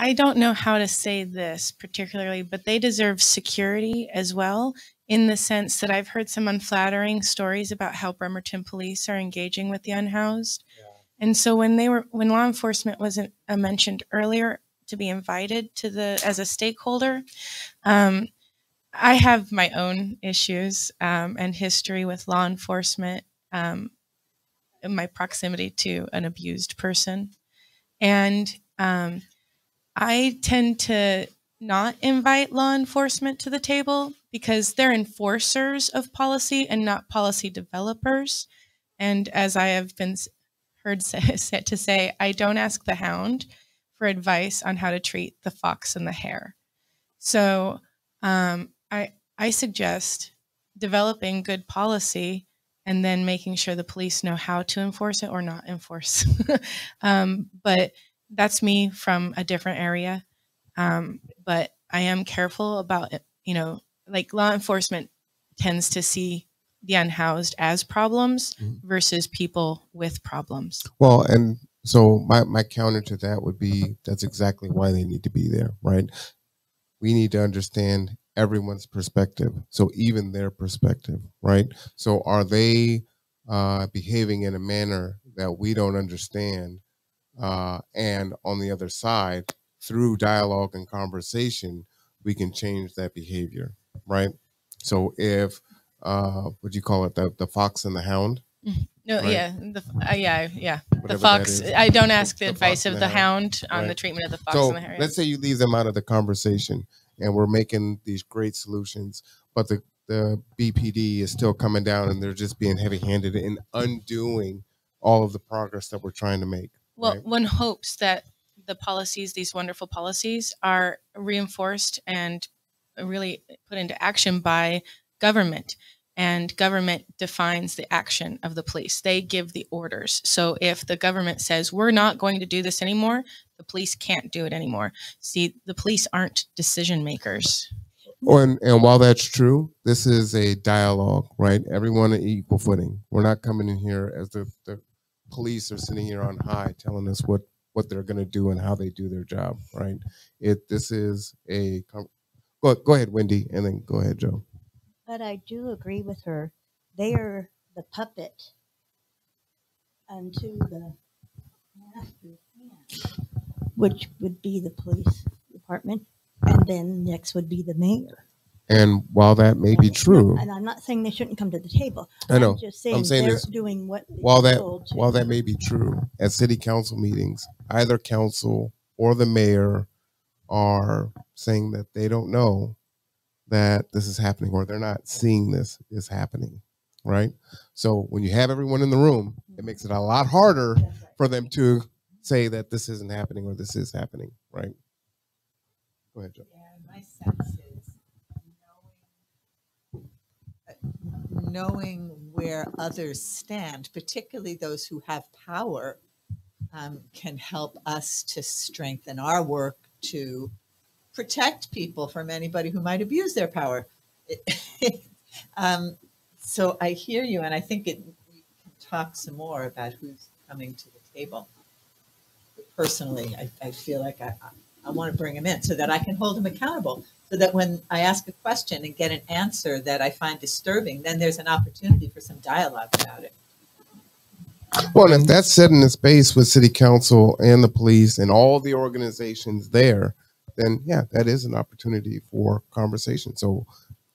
I don't know how to say this particularly, but they deserve security as well, in the sense that I've heard some unflattering stories about how Bremerton police are engaging with the unhoused. Yeah. And so when law enforcement wasn't mentioned earlier to be invited to as a stakeholder, I have my own issues and history with law enforcement, in my proximity to an abused person. And I tend to not invite law enforcement to the table because they're enforcers of policy and not policy developers. And as I have been heard said to say, I don't ask the hound for advice on how to treat the fox and the hare. So I suggest developing good policy and then making sure the police know how to enforce it or not enforce. But that's me from a different area. But I am careful about it. You know, like law enforcement tends to see the unhoused as problems versus people with problems. Well, and so my counter to that would be that's exactly why they need to be there, right? We need to understand everyone's perspective. So even their perspective, right? So are they behaving in a manner that we don't understand? And on the other side, through dialogue and conversation, we can change that behavior, right? So if, what do you call it, the fox and the hound? No, right? Yeah. The fox. I don't ask the advice of the hound on the treatment of the fox and the hare. Let's say you leave them out of the conversation, and we're making these great solutions, but the BPD is still coming down, and they're just being heavy-handed in undoing all of the progress that we're trying to make. Well, right? One hopes that the policies, these wonderful policies, are reinforced and really put into action by government. And government defines the action of the police. They give the orders. So if the government says, we're not going to do this anymore, the police can't do it anymore. See, the police aren't decision makers. And while that's true, this is a dialogue, right? Everyone at equal footing. We're not coming in here as the police are sitting here on high telling us what they're going to do and how they do their job, right? This is a... Go ahead, Wendy, and then go ahead, Joe. But I do agree with her. They are the puppet unto the master's hand, which would be the police department, and then next would be the mayor. And while that may be true, and I'm not saying they shouldn't come to the table. I know. I'm just saying they're doing what. While that may be true, at city council meetings, either council or the mayor are saying that they don't know that this is happening, or they're not seeing this is happening, right? So when you have everyone in the room, it makes it a lot harder for them to say that this isn't happening or this is happening, right? Go ahead, Joe. Yeah, my sense is knowing where others stand, particularly those who have power, can help us to strengthen our work to protect people from anybody who might abuse their power. So I hear you, and I think we can talk some more about who's coming to the table. But personally, I feel like I want to bring them in so that I can hold them accountable, so that when I ask a question and get an answer that I find disturbing, then there's an opportunity for some dialogue about it. Well, if that's set in the space with city council and the police and all the organizations there, then yeah, that is an opportunity for conversation. So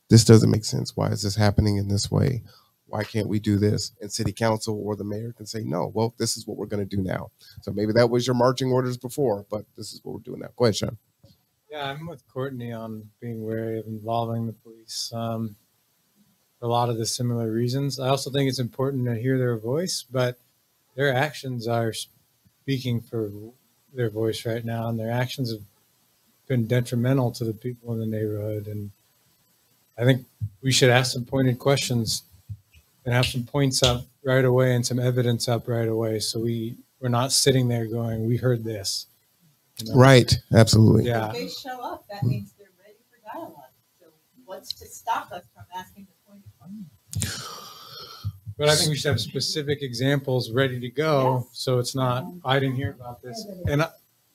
this doesn't make sense. Why is this happening in this way? Why can't we do this? And city council or the mayor can say, no, well, this is what we're going to do now. So maybe that was your marching orders before, but this is what we're doing now. Go ahead, Sean. Yeah, I'm with Courtney on being wary of involving the police for a lot of the similar reasons. I also think it's important to hear their voice, but their actions are speaking for their voice right now, and their actions have been detrimental to the people in the neighborhood. And I think we should ask some pointed questions and have some points up right away and some evidence up right away, so we're not sitting there going, we heard this. You know? Right, absolutely. Yeah. If they show up, that means they're ready for dialogue. So what's to stop us from asking the pointed questions? But I think we should have specific examples ready to go, yes. So it's not, I didn't hear about this.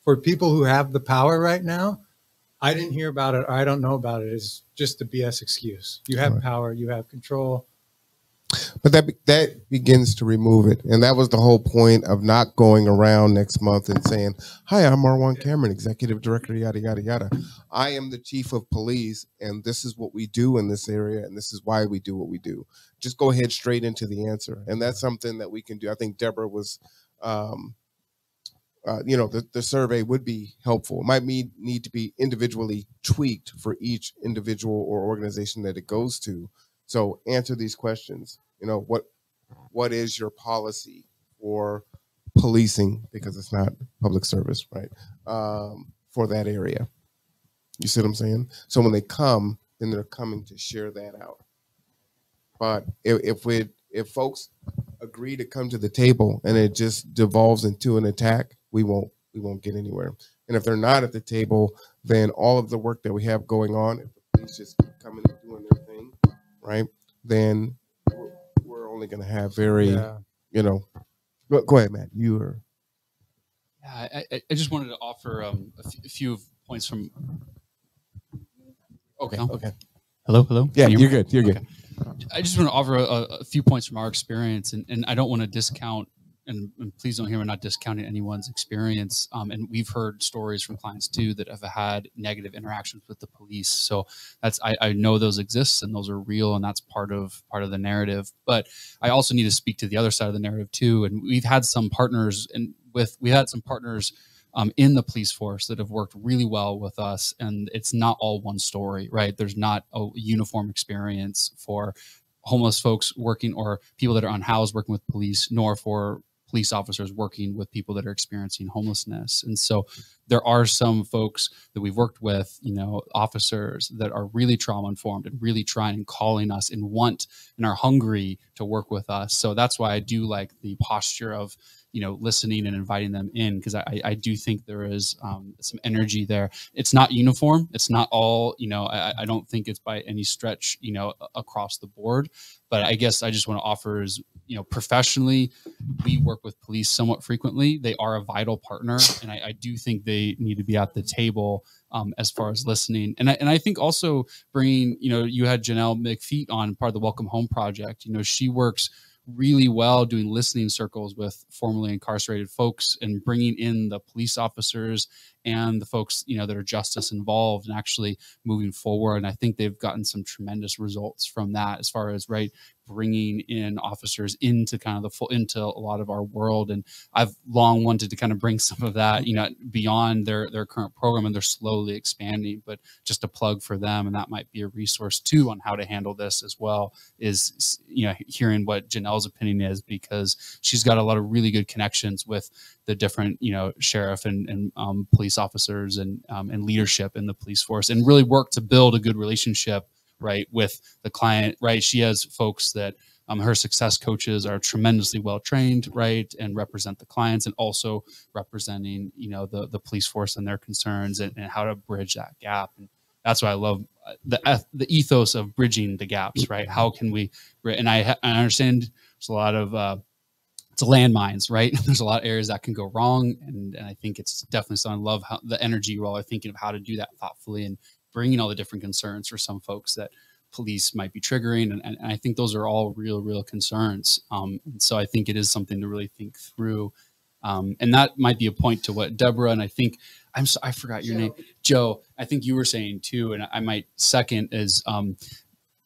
for people who have the power right now, I didn't hear about it, or I don't know about it, is just a BS excuse. You have power, you have control. But that begins to remove it. And that was the whole point of not going around next month and saying, hi, I'm Marwan Cameron, executive director, yada, yada, yada. I am the chief of police, and this is what we do in this area, and this is why we do what we do. Just go ahead straight into the answer. And that's something that we can do. I think Deborah was, the survey would be helpful. It might need to be individually tweaked for each individual or organization that it goes to. So answer these questions. What is your policy for policing, because it's not public service, right? For that area. You see what I'm saying? So when they come, then they're coming to share that out. But if folks agree to come to the table and it just devolves into an attack, we won't get anywhere. And if they're not at the table, then all of the work that we have going on, if the police just keep coming and doing their thing, right, then we're only going to have go ahead, Matt. You are. Yeah, I just wanted to offer a few points from. Okay. Okay. Hello. Yeah, you're good. You're good. I just want to offer a few points from our experience, and I don't want to discount. And please don't hear me not discounting anyone's experience. And we've heard stories from clients too that have had negative interactions with the police. So I know those exist and those are real, and that's part of the narrative. But I also need to speak to the other side of the narrative too. And we've had some partners in the police force that have worked really well with us, and it's not all one story, right? There's not a uniform experience for homeless folks working or people that are unhoused working with police, nor for police officers working with people that are experiencing homelessness. And so there are some folks that we've worked with, officers that are really trauma informed and really trying and calling us and want and are hungry to work with us. So that's why I do like the posture of, listening and inviting them in, because I do think there is some energy there. It's not uniform. It's not all, I don't think it's by any stretch, across the board. But I guess I just want to offer is, professionally, we work with police somewhat frequently. They are a vital partner. And I do think they need to be at the table as far as listening. And I think also bringing, you had Janelle McFeet on, part of the Welcome Home Project. She works really well doing listening circles with formerly incarcerated folks and bringing in the police officers and the folks, that are justice involved and actually moving forward. And I think they've gotten some tremendous results from that as far as, bringing in officers into kind of into a lot of our world. And I've long wanted to kind of bring some of that, beyond their current program, and they're slowly expanding. But just a plug for them, and that might be a resource too on how to handle this as well, is, hearing what Janelle's opinion is, because she's got a lot of really good connections with the different, sheriff and police officers and leadership in the police force, and really work to build a good relationship, right, with the client, right? She has folks that her success coaches are tremendously well trained, right, and represent the clients, and also representing, the police force and their concerns and how to bridge that gap. And that's why I love the ethos of bridging the gaps, right? How can we? And I understand there's a lot of it's landmines, right? There's a lot of areas that can go wrong, and I think it's definitely something. I love how the energy you all are thinking of how to do that thoughtfully and bringing all the different concerns for some folks that police might be triggering. And I think those are all real concerns. And so I think it is something to really think through. And that might be a point to what Deborah, and I think, I forgot your name, Joe, I think you were saying too, and I might second is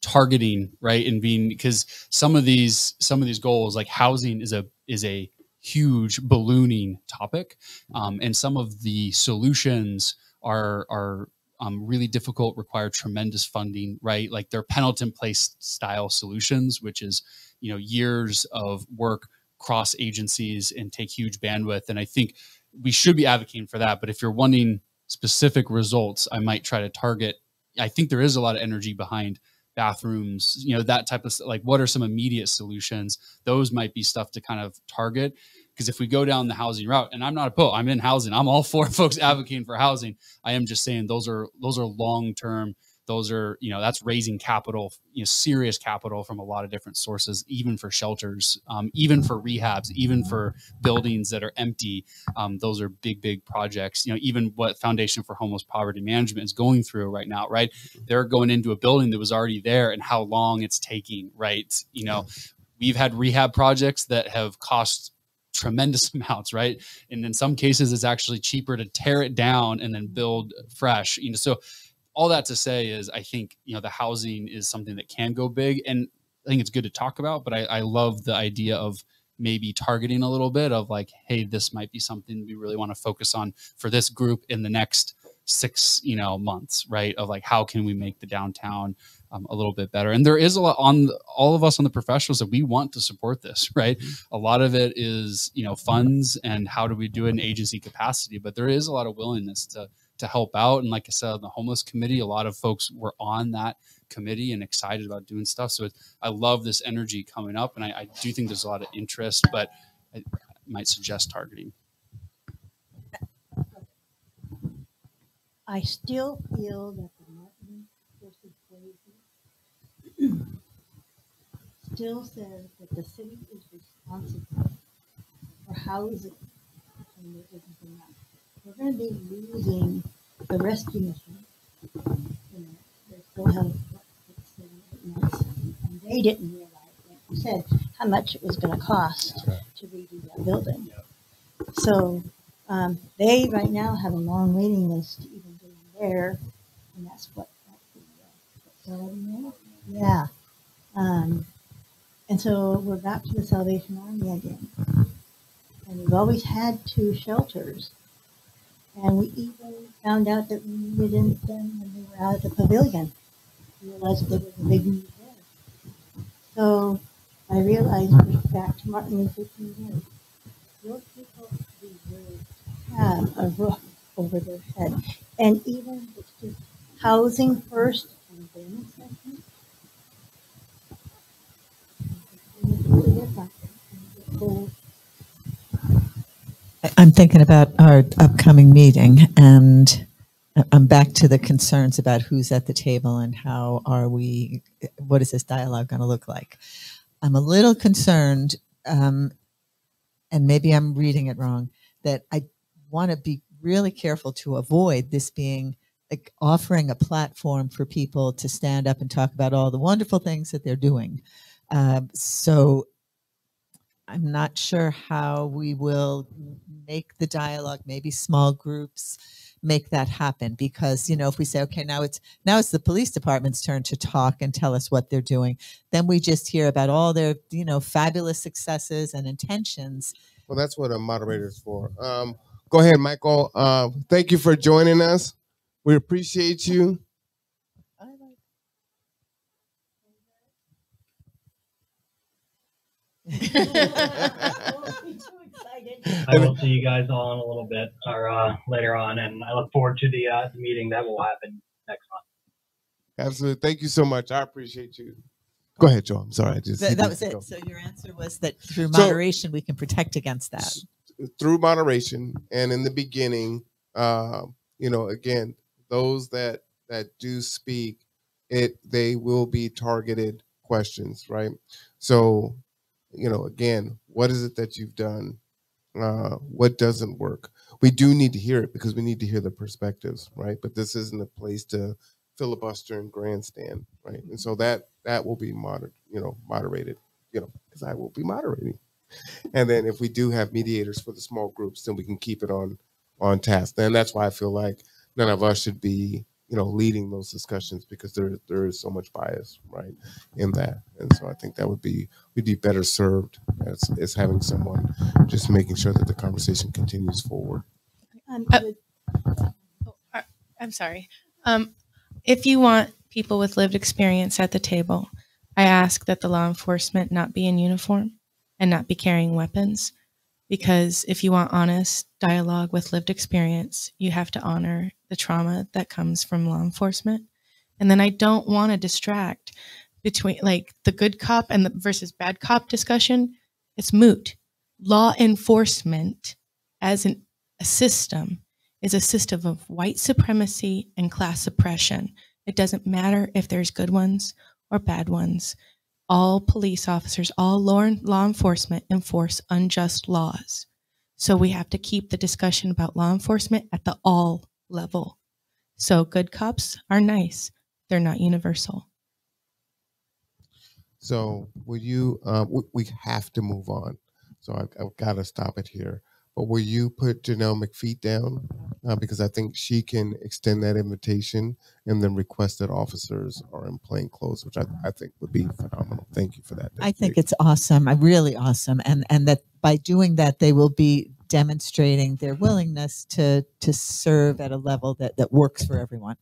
targeting, right? And because some of these goals, like housing is a huge ballooning topic. And some of the solutions are really difficult, require tremendous funding, right? Like they're Pendleton Place style solutions, which is, years of work cross agencies and take huge bandwidth. And I think we should be advocating for that. But if you're wanting specific results, I might try to target. I think there is a lot of energy behind bathrooms, that type of, like, what are some immediate solutions? Those might be stuff to kind of target. Because if we go down the housing route, and I'm not opposed, I'm in housing, I'm all for folks advocating for housing. I am just saying those are long-term those are, that's raising capital, serious capital from a lot of different sources, even for shelters, even for rehabs, even for buildings that are empty. Those are big projects. Even what Foundation for Homeless Poverty Management is going through right now, right? They're going into a building that was already there and how long it's taking, right? We've had rehab projects that have cost tremendous amounts, right? And in some cases, it's actually cheaper to tear it down and then build fresh. So all that to say is, I think, the housing is something that can go big, and I think it's good to talk about, but I love the idea of maybe targeting a little bit of like, hey, this might be something we really want to focus on for this group in the next 6, months, right? Of like, how can we make the downtown a little bit better? And there is a lot on all of us on the professionals that we want to support this, right? A lot of it is, funds and how do we do it in agency capacity, but there is a lot of willingness to help out. And like I said, the homeless committee, a lot of folks were on that committee and excited about doing stuff. So I love this energy coming up, and I do think there's a lot of interest, but I might suggest targeting. I still feel that the Martin versus Swayze still says that the city is responsible for housing and everything else. We're going to be losing the rescue mission. They still have 6, 7, 8 months, and they didn't realize, like you said, how much it was going to cost to redo that building. So they right now have a long waiting list to even get in there, and that's what yeah. And so we're back to the Salvation Army again, and we've always had 2 shelters, and we even found out that we needed them when they were out at the pavilion. We realized that there was a big need there. So I realized we're back to Martin Luther King Day. Those people deserve to have a roof over their head. And even if it's just housing first and then second, I'm thinking about our upcoming meeting, and I'm back to the concerns about who's at the table and how are we, what is this dialogue going to look like? I'm a little concerned, and maybe I'm reading it wrong, that I want to be really careful to avoid this being like offering a platform for people to stand up and talk about all the wonderful things that they're doing. So I'm not sure how we will make the dialogue, maybe small groups, make that happen. Because, if we say, okay, now it's the police department's turn to talk and tell us what they're doing, then we just hear about all their, fabulous successes and intentions. Well, that's what a moderator is for. Go ahead, Michael. Thank you for joining us. We appreciate you. I will see you guys all in a little bit or later on, and I look forward to the meeting that will happen next month. Absolutely. Thank you so much. I appreciate you. Go ahead, Joe. I'm sorry. That was it. So your answer was that through moderation, we can protect against that. Through moderation, and in the beginning, again, those that do speak, they will be targeted questions, right? So, again, what is it that you've done? What doesn't work? We do need to hear it because we need to hear the perspectives, right? But this isn't a place to filibuster and grandstand, right? And so that will be moderated, because I will be moderating. And then if we do have mediators for the small groups, then we can keep it on task. And that's why I feel like none of us should be, leading those discussions, because there is so much bias, right, in that. And so I think we'd be better served as having someone just making sure that the conversation continues forward. I'm sorry. If you want people with lived experience at the table, I ask that the law enforcement not be in uniform and not be carrying weapons, because if you want honest dialogue with lived experience, you have to honor the trauma that comes from law enforcement. And then I don't want to distract between like the good cop and the versus bad cop discussion. It's moot. Law enforcement as a system is a system of white supremacy and class oppression. It doesn't matter if there's good ones or bad ones. All police officers, all law enforcement enforce unjust laws. So we have to keep the discussion about law enforcement at the all level. So good cops are nice. They're not universal. So will you, we have to move on. So I've got to stop it here. But will you put Janelle McFeet down? Because I think she can extend that invitation and then request that officers are in plain clothes, which I think would be phenomenal. Thank you for that. I think it's awesome. Really awesome. And that by doing that, they will be demonstrating their willingness to serve at a level that works for everyone.